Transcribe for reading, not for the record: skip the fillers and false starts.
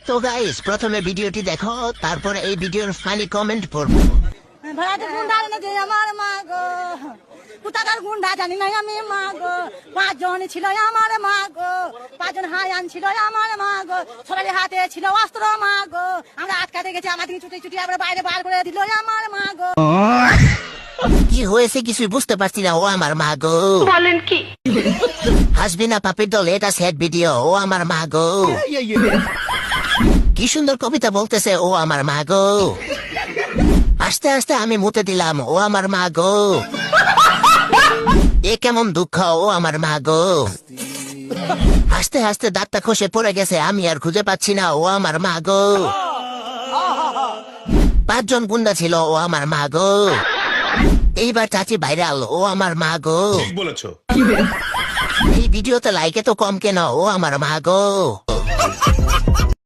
তো গাইস প্রথমে ভিডিওটি দেখো, তারপরে এই ভিডিওর ফানি কমেন্ট পড়বো। ভাড়াতে গুন্ডা যে আমার মা গো, কোথাকার গুন্ডা জানি না আমি মা গো। 5 জন ছিল আমার মা গো, 5 জন হায়ান ছিল আমার মা গো, সবাই হাতে ছিল অস্ত্র মা গো। আমরা আটকাতে গেছি, আমাদের ছুটি ছুটি আমরা বাইরে বার করে দিল আমার মা গো। কি হয়েছে কিছুই বুঝতে পারছি না। ও আমার মা গো, বলেন কি? হাসবি না পাপির দল, এটা স্যাড ভিডিও। ও আমার মা গো, কি সুন্দর কবিতা বলতেছে। ও আমার মা গো, আস্তে আস্তে আমি মুতে দিলাম। ও আমার মা গো, এ কেমন দুঃখ। ও আমার মা গো, হাসতে হাসতে দাঁতটা খসে পড়ে গেছে, আমি আর খুঁজে পাচ্ছি না। ও আমার মা গো, 5 জন গুন্ডা ছিল। ও আমার মা গো, এইবার চাচি ভাইরাল। ও আমার মা গো, বলেছো এই ভিডিওতে লাইকে তো কম কেন। ও আমার মা গো।